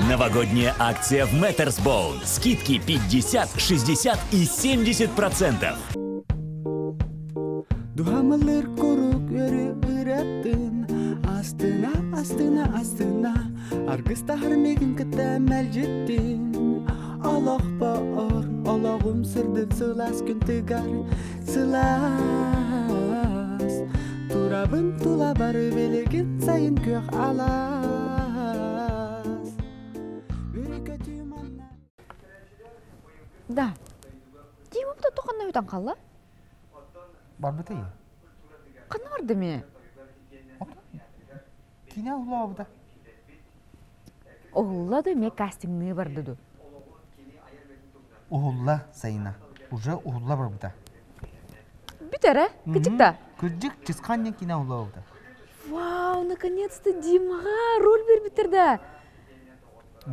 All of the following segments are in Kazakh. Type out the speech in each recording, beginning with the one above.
Новогодняя акция в Mattersbone. Скидки 50, 60 и 70%. Duhamılır koruk üretin Astına astına astına Argısta harmegin kıtamel ciddin Allah bağır Allah'ım sırdır sılas gün tıgar Sılas Turabın tulabarı belegin sayın gök alas Üreketüm anna Да. Димамда тоқанна үйден қалла? Бар бите ya. Қаны барды ме? Kine ula bu da. Оллады ме кастингны барды ду. Угулла sayına. Уже угулла бар bu da. Битәрі? Кітікті? Күрдік чысқаннен kine ula bu da. Вау, наконец-то Димға роль беріп бітірді.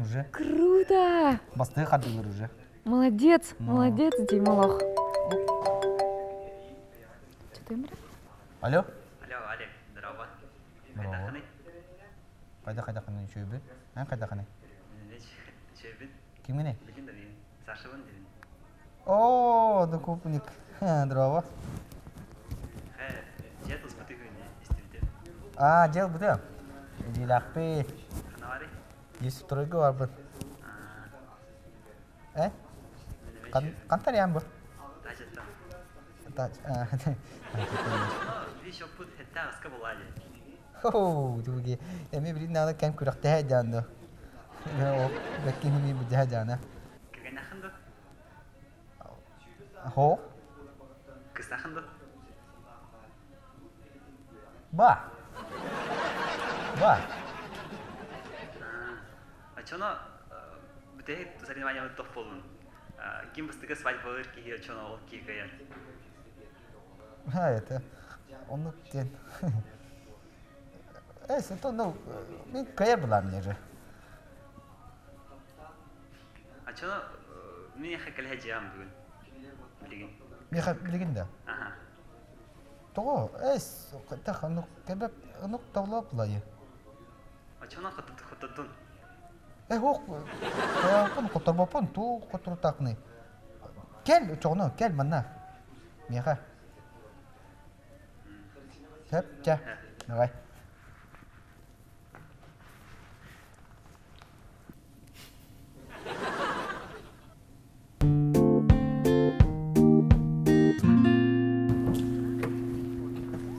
Уже. Круто! Бастығы қадылыр уже. Молодец, молодец, Дима лох. Что ты, Эмре? Алло? Алло, Олег, здорово. Здорово. Қайда қане? Қайда қане шөйбі? Қайда қане? Шөйбін? Кіміне? Білін да мен. Сашыбын дедім. О, докупник. Здорово. Жет ұспыты күніне істемді. А, жел bu da. Dilakpi. Қана бари? Yusuf Turay'ı var bu. Kantar yan bu. Тажеттам. Ви шоппут хетта асқа болады. Хо, дуги. Эми бирин нада кем күрәктә һәҗәнде. О, бәкин ми бу һәҗәнә. Кірген ақынды? Хо, Кыз ақынды? ба. Ба. Чоно бүте соревнования топ болдун. Ким быстыгы свадьба болыр ки чоно ол ки каяр. Ha, это. Onu den. Это ну, ми кая була мне же. Чоно мен хакал хаҗам бүгін. Билеген. Ми хак билгендә. Аха. Того, та ну кебеп, ну тавлап лайы. Чоно хаттын. Хок. Пон которбапон ту котуртакны. Кел, чоно, кел манна. Миха. Hep, gel. Давай.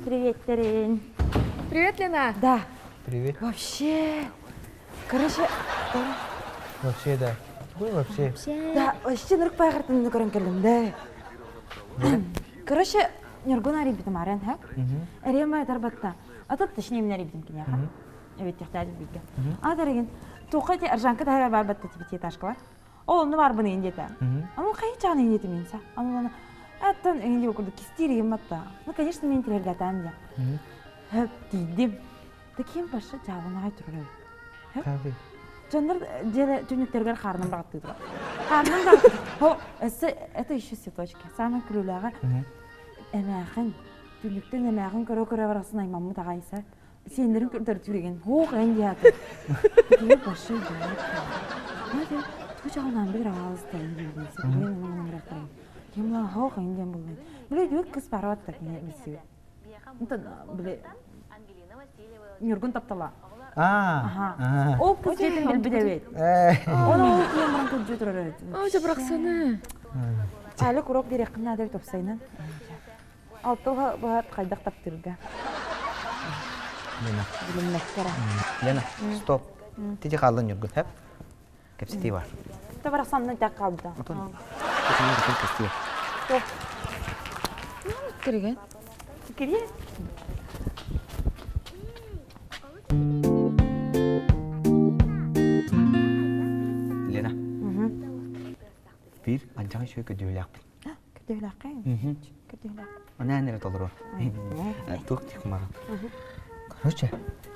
Привет, Тарин. Привет, Лена. Да. Привет. Вообще. Короче, Вообще, да. Вы вообще. да, вообще нұрық байғыртымды көрін келдім, да. Короче, Нұргун арибитім арен, ха? Әрема айтар батта. Атат тішіне мен арибитім кене, ха? Evet, тихтады бейге. Адареген, тоқайты аржанқы тәрі бар батта тибетей ташқылар. Олымны бар бұны ендеті. Аны қай жағын ендеті менса. Аны әттен өңінде өкірді кестері ематта. Ну, конечно, мен тірергатам де. Хөп дейдім. Декем башы жағын ағай тұрыр. Tabii. Жандар деле түнектергер қарным бағытты тұра. Қарным бағытты. Это еще цветочки. Самый күліліға. Әмәғын, түнектен әмәғын көрі-көрі барасын аймамы тағайса. Сендерін көрдір түреген. Хоқ әнде аты. Дегер башы жауап. Мәді, түгі жағынан бір ağız тәйін берденсе. Мен оның бірақтырайын. Кемлан хоқ әнден болдайын. Біле дөк қыз паруаттық не бісеу. Біле, Нұргын таптала. Ага. Ол қыз жетін біл бідәует. Оны ол кейін мұрын көт жүтір өрет. Ау, жабырақсаны. Әлі күрок дерек қына әдәу топсайынан. Алтылға бұғат қайдақ таптырға. Lena. Біліммәккері. Lena, stop. Тиде қалдың жүргін, хәп? Кәпсетей бар. Табарақ санынан тәк қалды. Отын. Кәпсетей бар, кәпсетей. Кірген. Кірге? Lena. Bir, ancağı şöyle ködüğüyle Көтеуләқ қайын? Көтеуләқ. Ana nere толыру? Тук тик маған. Короче,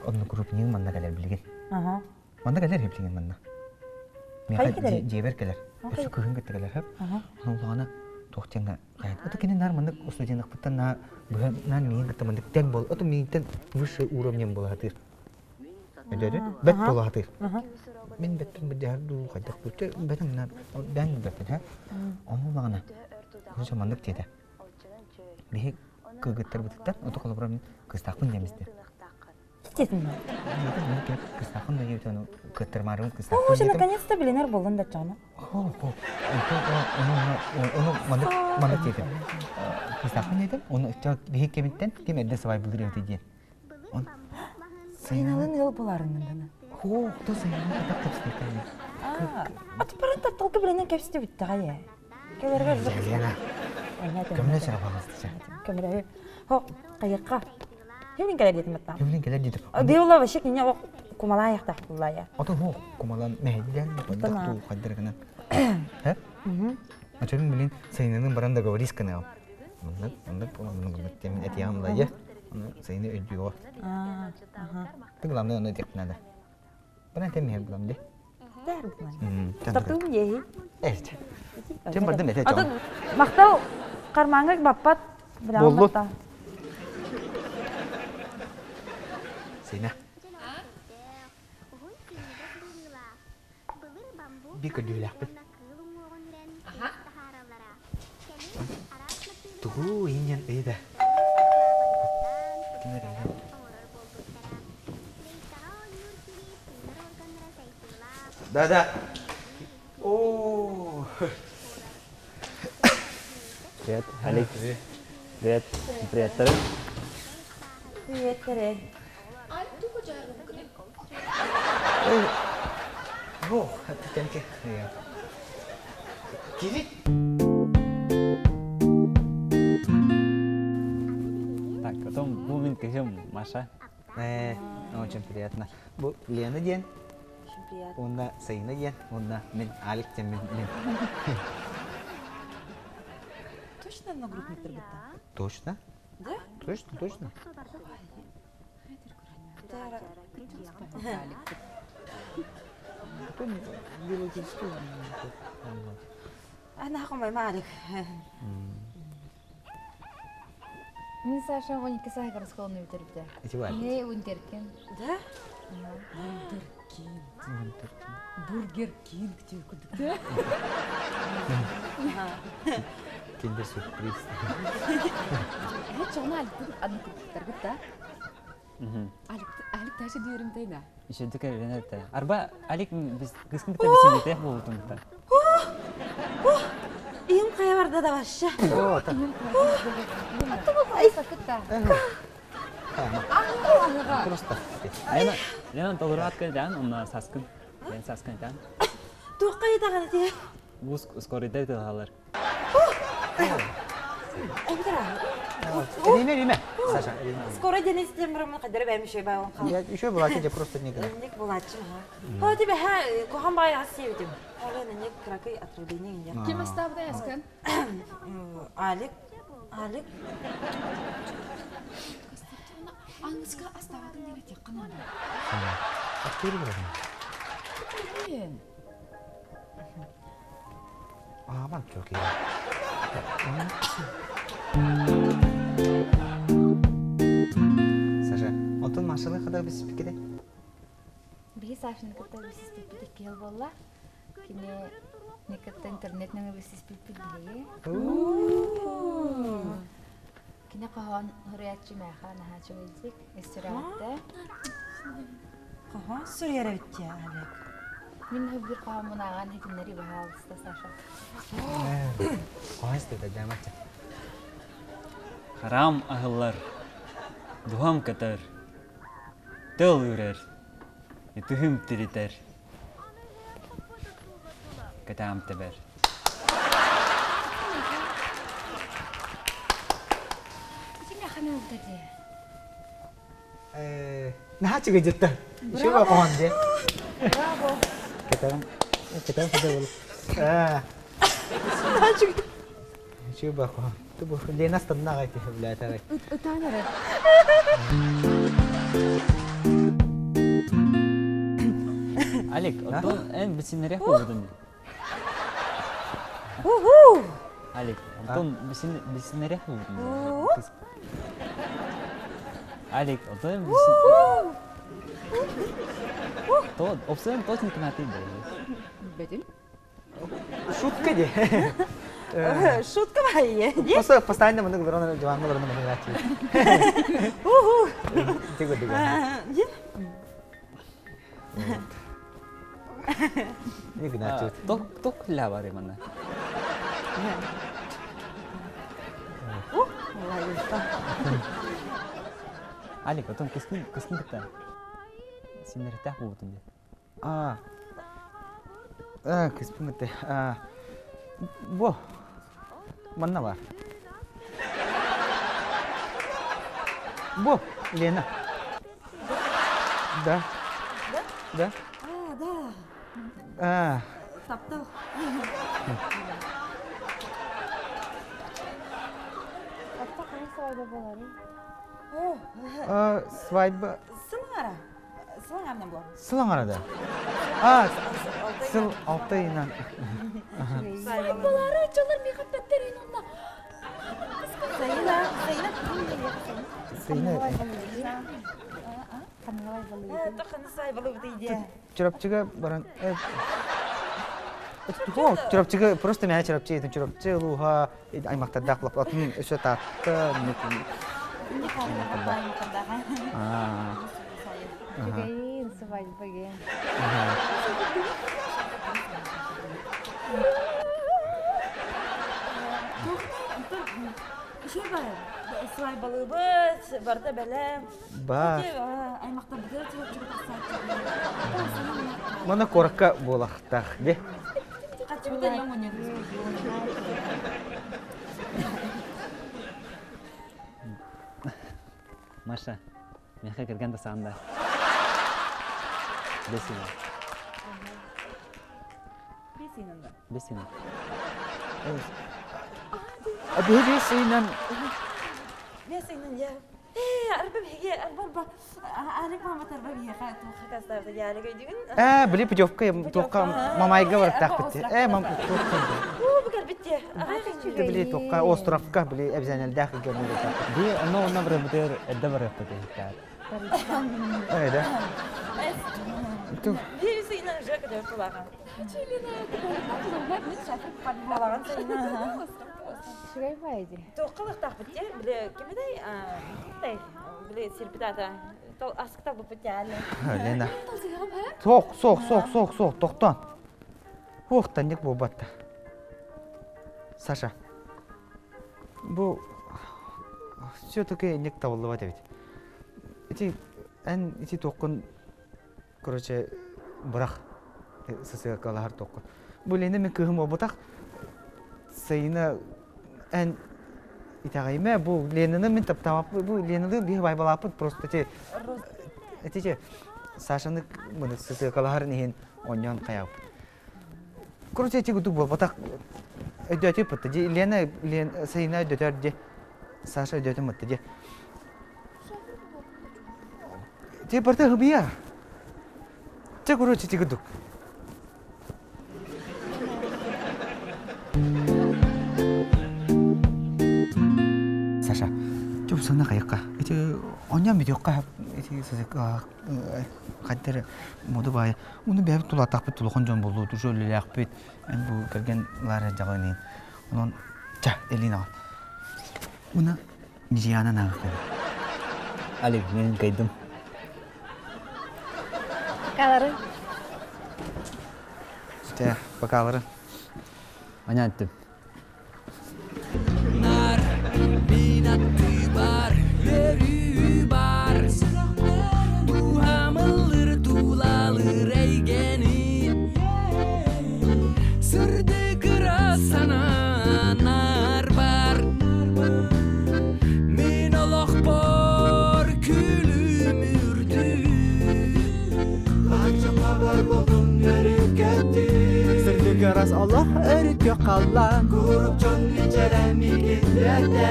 одну групп нең манда келер билген. Манда келер хеп билген манда. Қай келер? Жебер келер. Өсі көрін кетті келер хеп. Оңлағана тоқтенға қайын. Ото кенен нар мында студент ақтыттан на бүгіннан мен кетті мында тен бол. Ото менден выше уровнем бол хатыр. Өдеді? Бәт бол хатыр. мен беттен бір жарду қайдақ бұты бәтімнен бән бәттен, ха? Оны бағана. Көз жамандық дейді. Бейі көгіттер бұтықтан, оты қолы бұрамын қыстақпын демізді. Кетесің бе? Қыстақпын да ебді, көттер марығын О, қыстақпын же дедім. наконец-то біленер болын да жаңа. Оны мандық дедім. Қыстақпын дедім, оны бейі кеметтен кем әдді сывай бұлдыр өте дейін. Сайналын ел боларының дана. О, то сайналын қадақ көпсіне кәлі. Аты параттар толқы біленер кепсті бітті ғай. Келерге жүр. Елена, көміне жара бағызды жа. Көмірі. Хо, қайыққа. Хемін келер едім әттам. Өмілін келер дедім. Беула башек нене о кумала аяқтақ бұлла я. Ото хо, кумалан мәйден, қадақту қаддырғынан. Хә? Ачырын білін сайынының баранда говорис кінау. Мұндық, темен әті яғымда е. Сайыны өйді оға. Тыңламды оны өтектінады. Бұна тем мейір бұламды. Тартуым ейі. Әрді. Чем бардым әте Аты чауын. мақтау қармаңғы баппат білағын Болу. мақтау. Sayına. Bir kedua pun. Tuh ini yang ada. Dah. Oh. Привет, Алик. Привет, приятель. Привет, Терей. Oh, cantik. Ya. Kiri. Так, потом Бумин кажем Маша. Очень приятно. Bu Лена Ден, Очень приятно. onda Sayına Ден, onda мен Алик Ден мен. Точно одногруппник Таргата? Точно? Да? Точно. Она хумай малик. Мен Саша 12 сайға школаны бітіріпті. Итибар. Не Унтеркен. Да? Бургер Кинг деп күдікті. Kinder sürpriz. Çoğunu Alik'tin adını kürdіктер күтті. Alik taşı diyorum teyna. Еще такая Ленарта. Арба, Алик, без кыскын да бесен дете бұл тұмықта. Иым қая барда да баршы. Oh, tak. Айса күтті. Просто. Лена толыру атқан жан, онна саскын. Лен саскын жан. Туаққа етаған ете. Бұл скорыйда тылғалар. Рime. Саша, Рime. Скоро ден істем бұрымын қадыры бәймішей байуын қал. Я еще была тебе просто не говорю. Нек болатчым, ха. Хо, тебе, ха, кохан бағай асы еудім. Олена нек кракай атырдейне инде. Кем астабыда яскан? Алик. Аңызға астабадың дене тек қана бар. Актер бұрын. Мен. Aman çok iyi. Саша, отын машина kadar bir spikede. Бігі Сашын күтті бісіз пеппедек кел болла. Кене некітті интернетнің бісіз пеппед білеге. Кене қаған ғыриятчы мәға нағачы өлдік. Эстирағатты. Кохан сүрері бітті, Алик. Мен бір қаған мұнаған хекімдері баға алысты Саша. Kohan istedi demek. Харам ағылар. Дұғам катар. Тыл үрер. Түхім тірітер. Катам тәбір. Сен қана өлдірді. Nah juga jatuh. Coba pohon dia. Браво! Kita sudah dulu. Coba pohon. Tuh bu, dia nas tenang aja belajar. Utağınırı. Алик, отон ән бісінерек болдың. Алик, отон бісінерек болдың. Алик, отон То, обсудим точно кинотин да. Бедин. Шутка де. Шутка байе. Просто постоянно мы говорим, Джоан, мы говорим, Тиго, тиго. Не гнать. Ток лаваре мана. Алик, потом кискин битен. Синертах болутун де. Киспин это. Бо. Манна бар. Бо, Лена. Да. Да? Да. Таптал. Атта кайсы свадьба болары? Свадьба. Сылаңара. Сылаңарна булар. Сылаңарада. Сыл алтайынан. Свадьбалары чалар мехаттаттерин онда. Sayına. Сыйны. Каналай болы. Тоқаны сайбалы дейді. Чурапчыга баран. Чурапчыга просто меня чурапчы это чурапчы луха аймактарда кылып өсө татты. Не қалды. Гейн свадьба гейн. Şey var. Saybalığımız, barda bələm. Бар. Аймақта бүдер чурапчыга тақсат. Мана коракка болақтақ, де? Қачымда ем өнер. Маша, меха кирген да санда. Бесина. Бесинанда. Бесина. Абиге сейнан. Бесинан я. Арбам хеге, арбам. Алик мама тарбам хеге. Хакаста яли гойдугун. Били путевка тоққа мамайга барақтақ бітті. Мам тоққа. Бugар битти. Били тоққа островқа били әбзәнелдәқ гөрмелдәқ. Ди, оно бре бутер эдда бар япты. Да. Ту. Бесинан жак да кулага. Балаган сайна. Шурай байди. Тоққылықтақ бітте, біле кемедей, біле серпидата, асықтақ бұл бітте әлі. Лена. Соқ, тоқтан. Оқтан нек бұл батты. Саша. Бұл все-таки нек табылды бат әбет. Эти тоққын, короче, бұрақ. Сысыға қалағар тоққын. Бұл енді мен күйім обытақ. Сайына ән итағайме, бұл Леніні мен таптамап, бұл Леніні бейі байбалапыд, просто әте Сашаны мұны сысыға қалағарын еген оньон қаяп. Короче, әте күдік бол, батақ өйдөті пұтты, Лені сайына өйдөтер де, Саша өйдөті мұтты де. Те барта ғыбия. Те, короче, те күдік. Саша, 좀 sana kayakka. Itu onyan videoqa itu seseka qaddar modu baya. Uni bep tula taqbit tulxon jon boldu. Tujol yaqbit. En bu kirgen lara jagani. Onun cha elina. Una nijana naqqa. Алик, мен кайдым. Калары. Те, bakалары. Понятно. Garas Allah örgü kallan Kurup çon içeremi gitlerde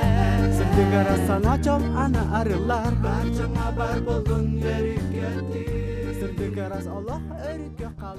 Sırdı garas sana çom ana arılar Barcama bar buldun verip geldi Sırdı garas Allah örgü kallan